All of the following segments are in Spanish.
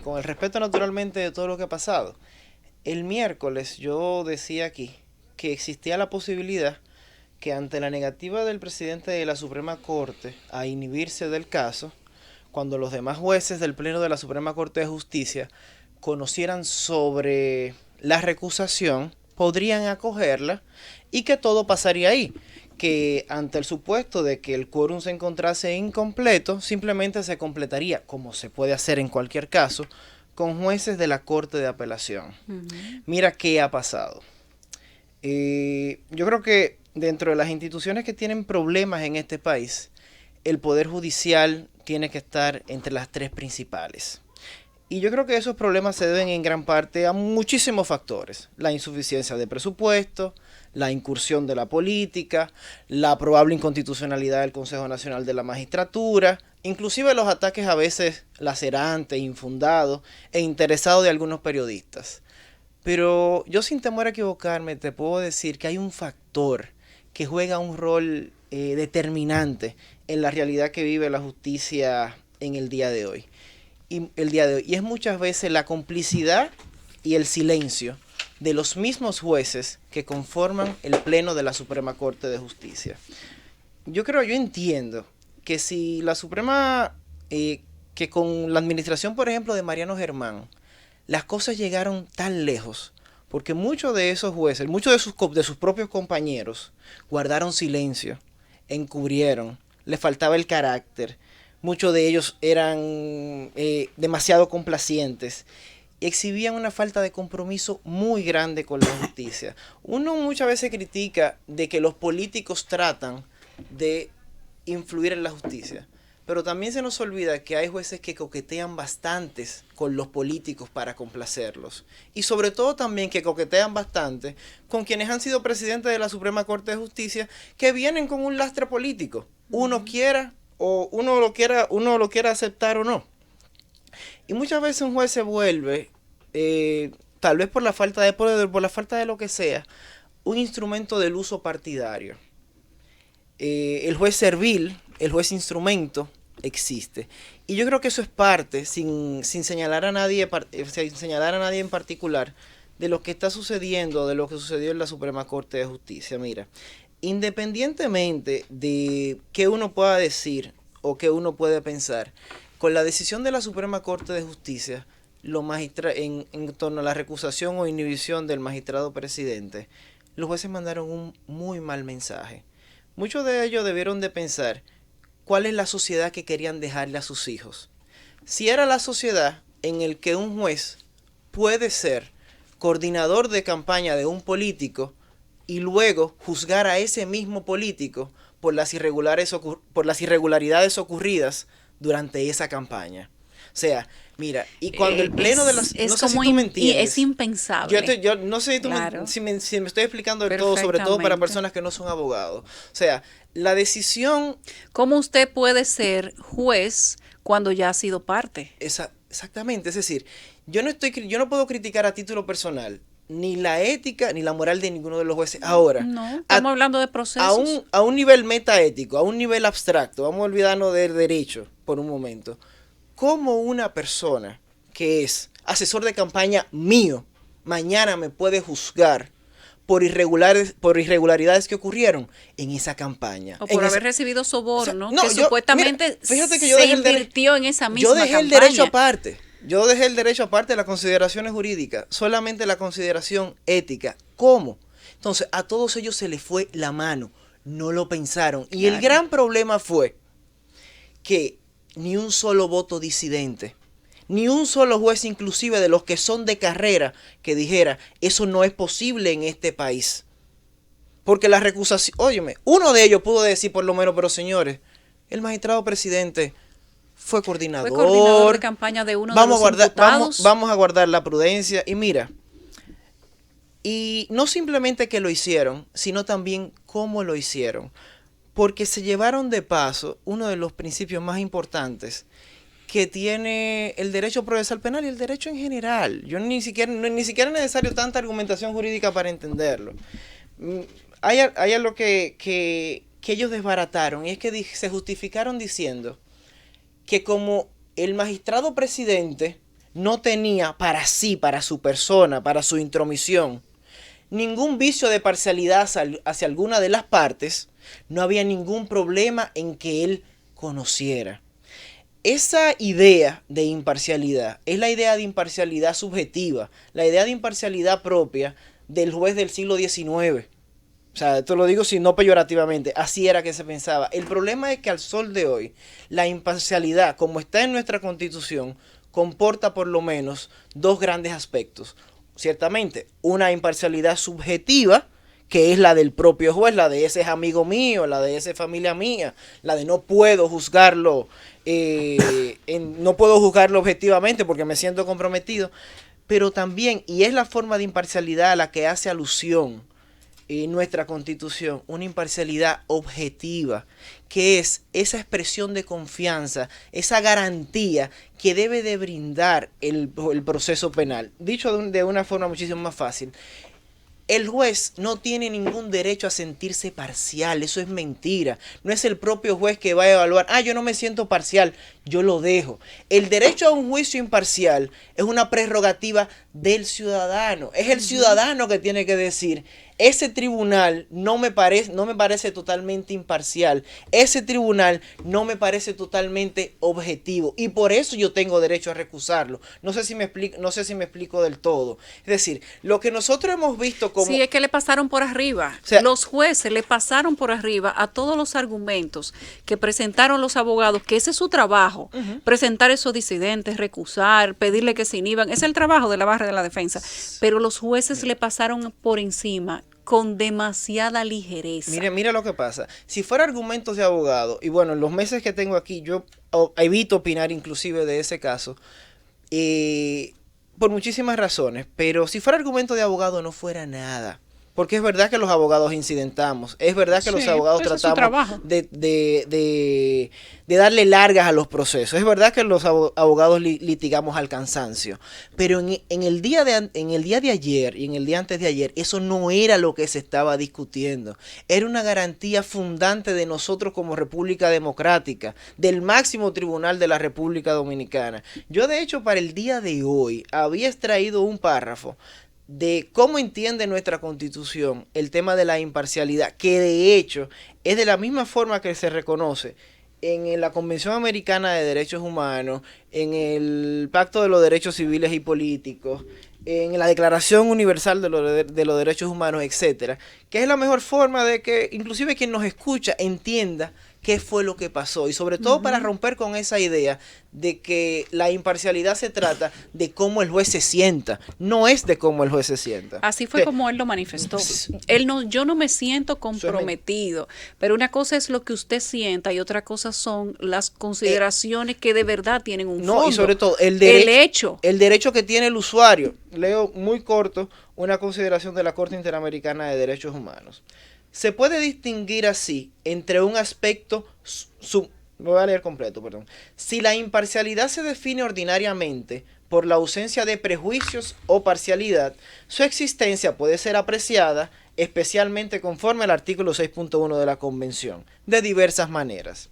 con el respeto naturalmente de todo lo que ha pasado, el miércoles yo decía aquí que existía la posibilidad que ante la negativa del presidente de la Suprema Corte a inhibirse del caso, cuando los demás jueces del Pleno de la Suprema Corte de Justicia conocieran sobre la recusación, podrían acogerla y que todo pasaría ahí. Que ante el supuesto de que el quórum se encontrase incompleto, simplemente se completaría, como se puede hacer en cualquier caso, con jueces de la Corte de Apelación. Mira qué ha pasado. Yo creo que dentro de las instituciones que tienen problemas en este país, el Poder Judicial tiene que estar entre las tres principales. Y yo creo que esos problemas se deben en gran parte a muchísimos factores. La insuficiencia de presupuesto, la incursión de la política, la probable inconstitucionalidad del Consejo Nacional de la Magistratura, inclusive los ataques a veces lacerantes, infundados e interesados de algunos periodistas. Pero yo sin temor a equivocarme te puedo decir que hay un factor que juega un rol determinante en la realidad que vive la justicia en el día de hoy. Y es muchas veces la complicidad y el silencio de los mismos jueces que conforman el Pleno de la Suprema Corte de Justicia. Yo entiendo que si la Suprema, que con la administración, por ejemplo, de Mariano Germán, las cosas llegaron tan lejos, porque muchos de esos jueces, muchos de sus propios compañeros, guardaron silencio, encubrieron, les faltaba el carácter, muchos de ellos eran demasiado complacientes, exhibían una falta de compromiso muy grande con la justicia. Uno muchas veces critica de que los políticos tratan de influir en la justicia, pero también se nos olvida que hay jueces que coquetean bastantes con los políticos para complacerlos. Y sobre todo también que coquetean bastante con quienes han sido presidentes de la Suprema Corte de Justicia, que vienen con un lastre político. Uno quiera o uno lo quiera aceptar o no. Y muchas veces un juez se vuelve, tal vez por la falta de poder, por la falta de lo que sea, un instrumento del uso partidario. El juez servil, el juez instrumento, existe. Y yo creo que eso es parte, sin señalar a nadie, sin señalar a nadie en particular, de lo que está sucediendo, de lo que sucedió en la Suprema Corte de Justicia. Mira, independientemente de qué uno pueda decir o qué uno puede pensar, con la decisión de la Suprema Corte de Justicia, en torno a la recusación o inhibición del magistrado presidente, los jueces mandaron un muy mal mensaje. Muchos de ellos debieron de pensar cuál es la sociedad que querían dejarle a sus hijos. Si era la sociedad en el que un juez puede ser coordinador de campaña de un político y luego juzgar a ese mismo político por las irregularidades ocurridas durante esa campaña. O sea, mira, y cuando el pleno de las... Es no sé si como tú me entiendes. es impensable. Yo no sé Claro. si me estoy explicando del todo, sobre todo para personas que no son abogados. O sea, la decisión... ¿Cómo usted puede ser juez cuando ya ha sido parte? Exactamente, es decir, yo no puedo criticar a título personal ni la ética ni la moral de ninguno de los jueces. Ahora, No, estamos hablando de procesos. a un nivel metaético, a un nivel abstracto, vamos a olvidarnos del derecho por un momento. ¿Cómo una persona que es asesor de campaña mío mañana me puede juzgar por irregularidades que ocurrieron en esa campaña? O por haber recibido soborno, o sea, que supuestamente fíjate que se invirtió en esa misma campaña. Yo dejé el derecho aparte. Yo dejé el derecho aparte de las consideraciones jurídicas, solamente la consideración ética. ¿Cómo? Entonces, a todos ellos se les fue la mano, no lo pensaron. Y el gran problema fue que ni un solo voto disidente, ni un solo juez inclusive de los que son de carrera que dijera, eso no es posible en este país. Porque la recusación, óyeme, uno de ellos pudo decir por lo menos, pero señores, el magistrado presidente fue coordinador de campaña de uno de los imputados. Vamos a guardar la prudencia. Y mira, y no simplemente que lo hicieron, sino también cómo lo hicieron. Porque se llevaron de paso uno de los principios más importantes que tiene el derecho procesal penal y el derecho en general. Ni siquiera es necesario tanta argumentación jurídica para entenderlo. Hay algo que ellos desbarataron, y es que se justificaron diciendo que como el magistrado presidente no tenía para sí, para su persona, para su intromisión, ningún vicio de parcialidad hacia alguna de las partes, no había ningún problema en que él conociera. Esa idea de imparcialidad es la idea de imparcialidad subjetiva, la idea de imparcialidad propia del juez del siglo XIX. O sea, esto lo digo si no peyorativamente, así era que se pensaba. El problema es que al sol de hoy, la imparcialidad, como está en nuestra Constitución, comporta por lo menos dos grandes aspectos. Ciertamente, una imparcialidad subjetiva, que es la del propio juez, la de ese es amigo mío, la de ese es familia mía, la de no puedo juzgarlo, no puedo juzgarlo objetivamente porque me siento comprometido, pero también, y es la forma de imparcialidad a la que hace alusión nuestra Constitución, una imparcialidad objetiva, que es esa expresión de confianza, esa garantía que debe de brindar el proceso penal. Dicho de una forma muchísimo más fácil, el juez no tiene ningún derecho a sentirse parcial, eso es mentira. No es el propio juez que va a evaluar, yo no me siento parcial, yo lo dejo. El derecho a un juicio imparcial es una prerrogativa del ciudadano. Es el ciudadano que tiene que decir, ese tribunal no me parece totalmente imparcial. Ese tribunal no me parece totalmente objetivo. Y por eso yo tengo derecho a recusarlo. No sé si me explico del todo. Es decir, lo que nosotros hemos visto como... Sí, es que le pasaron por arriba. O sea, los jueces le pasaron por arriba a todos los argumentos que presentaron los abogados, que ese es su trabajo. Presentar esos disidentes, recusar, pedirle que se inhiban. Es el trabajo de la barra de la defensa. Pero los jueces le pasaron por encima con demasiada ligereza. Mira lo que pasa. Si fuera argumentos de abogado, y bueno, en los meses que tengo aquí, yo evito opinar inclusive de ese caso, por muchísimas razones, pero si fuera argumento de abogado no fuera nada. Porque es verdad que los abogados incidentamos, es verdad que los abogados tratamos de darle largas a los procesos, es verdad que los abogados litigamos al cansancio, pero en el día de ayer y en el día antes de ayer, eso no era lo que se estaba discutiendo, era una garantía fundante de nosotros como República Democrática, del máximo tribunal de la República Dominicana. Yo de hecho para el día de hoy había extraído un párrafo de cómo entiende nuestra Constitución el tema de la imparcialidad, que de hecho es de la misma forma que se reconoce en la Convención Americana de Derechos Humanos, en el Pacto de los Derechos Civiles y Políticos, en la Declaración Universal de los Derechos Humanos, etcétera, que es la mejor forma de que inclusive quien nos escucha entienda qué fue lo que pasó y sobre todo para romper con esa idea de que la imparcialidad se trata de cómo el juez se sienta, no es de cómo el juez se sienta. Así fue como él lo manifestó. Yo no me siento comprometido, pero una cosa es lo que usted sienta y otra cosa son las consideraciones que de verdad tienen un fondo. No, y sobre todo el derecho que tiene el usuario. Leo muy corto una consideración de la Corte Interamericana de Derechos Humanos. Se puede distinguir así entre un aspecto me voy a leer completo, perdón. Si la imparcialidad se define ordinariamente por la ausencia de prejuicios o parcialidad, su existencia puede ser apreciada, especialmente conforme al artículo 6.1 de la Convención, de diversas maneras.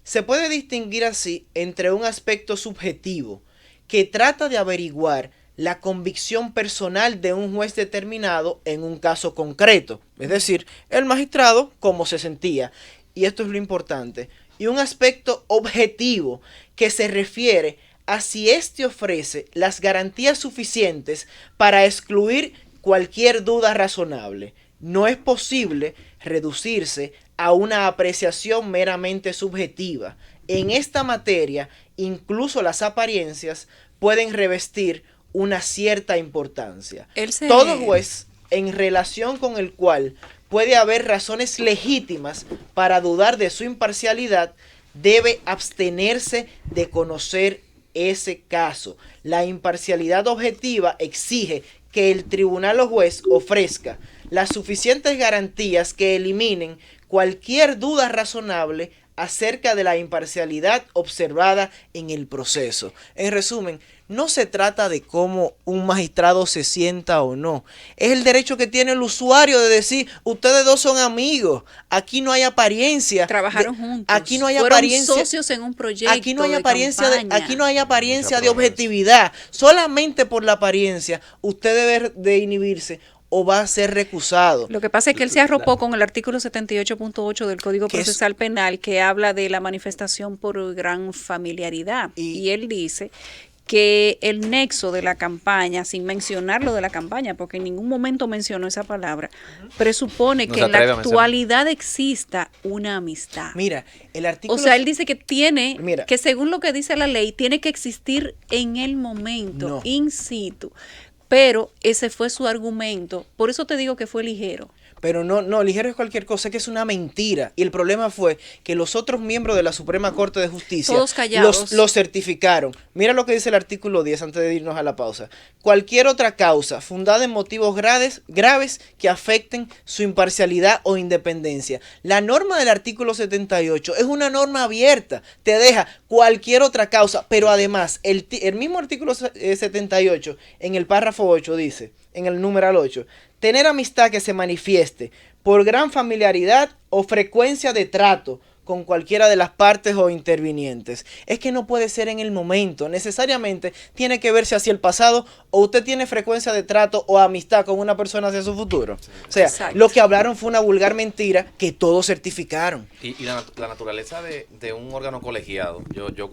Se puede distinguir así entre un aspecto subjetivo que trata de averiguar la convicción personal de un juez determinado en un caso concreto, es decir, el magistrado cómo se sentía, y esto es lo importante, y un aspecto objetivo que se refiere a si éste ofrece las garantías suficientes para excluir cualquier duda razonable. No es posible reducirse a una apreciación meramente subjetiva. En esta materia, incluso las apariencias pueden revestir una cierta importancia. Todo juez en relación con el cual puede haber razones legítimas para dudar de su imparcialidad debe abstenerse de conocer ese caso. La imparcialidad objetiva exige que el tribunal o juez ofrezca las suficientes garantías que eliminen cualquier duda razonable acerca de la imparcialidad observada en el proceso. En resumen, no se trata de cómo un magistrado se sienta o no. Es el derecho que tiene el usuario de decir, ustedes dos son amigos, aquí no hay apariencia. Trabajaron juntos. Aquí no hay fueron apariencia. Socios en un proyecto. Aquí no hay apariencia aquí no hay apariencia de Mucha objetividad. Solamente por la apariencia usted debe de inhibirse o va a ser recusado. Lo que pasa es que él se arropó con el artículo 78.8 del Código Que es- Procesal Penal, que habla de la manifestación por gran familiaridad. Y él dice que el nexo de la campaña, sin mencionar lo de la campaña, porque en ningún momento mencionó esa palabra, presupone No que se en la atreve a mencionar. actualidad exista una amistad. Mira, el artículo... O sea, él dice que tiene, Mira. que según lo que dice la ley, tiene que existir en el momento, No. in situ. Pero ese fue su argumento. Por eso te digo que fue ligero. Pero no, ligero es cualquier cosa, que es una mentira. Y el problema fue que los otros miembros de la Suprema Corte de Justicia Todos callados. los certificaron. Mira lo que dice el artículo 10 antes de irnos a la pausa. Cualquier otra causa fundada en motivos graves que afecten su imparcialidad o independencia. La norma del artículo 78 es una norma abierta. Te deja cualquier otra causa, pero además el mismo artículo 78 en el párrafo 8 dice, en el numeral 8, tener amistad que se manifieste por gran familiaridad o frecuencia de trato con cualquiera de las partes o intervinientes. Es que no puede ser en el momento, necesariamente tiene que verse hacia el pasado, o usted tiene frecuencia de trato o amistad con una persona hacia su futuro. O sea, Exacto. lo que hablaron fue una vulgar mentira que todos certificaron. Y la naturaleza de un órgano colegiado,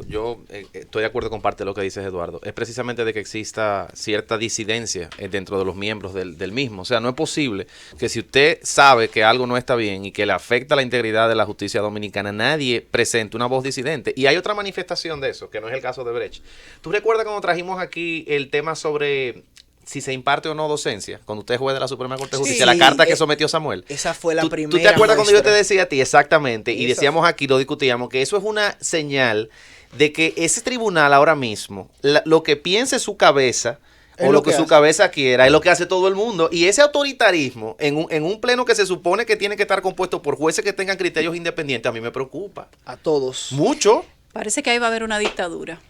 yo estoy de acuerdo con parte de lo que dices, Eduardo, es precisamente de que exista cierta disidencia dentro de los miembros del mismo. O sea, no es posible que si usted sabe que algo no está bien y que le afecta la integridad de la justicia dominicana, nadie presente una voz disidente. Y hay otra manifestación de eso, que no es el caso de Brecht. ¿Tú recuerdas cuando trajimos aquí el tema sobre si se imparte o no docencia? Cuando usted juez de la Suprema Corte de Justicia, Sí, la carta que sometió Samuel. Esa fue la ¿Tú primera. te acuerdas cuando yo te muestra. decía a ti exactamente? Y Esa decíamos aquí, lo discutíamos, que eso es una señal de que ese tribunal ahora mismo, lo que piense su cabeza, Es o lo lo que que su hace. cabeza quiera, es lo que hace todo el mundo. Y ese autoritarismo en un pleno que se supone que tiene que estar compuesto por jueces que tengan criterios independientes, a mí me preocupa. A todos. Mucho. Parece que ahí va a haber una dictadura.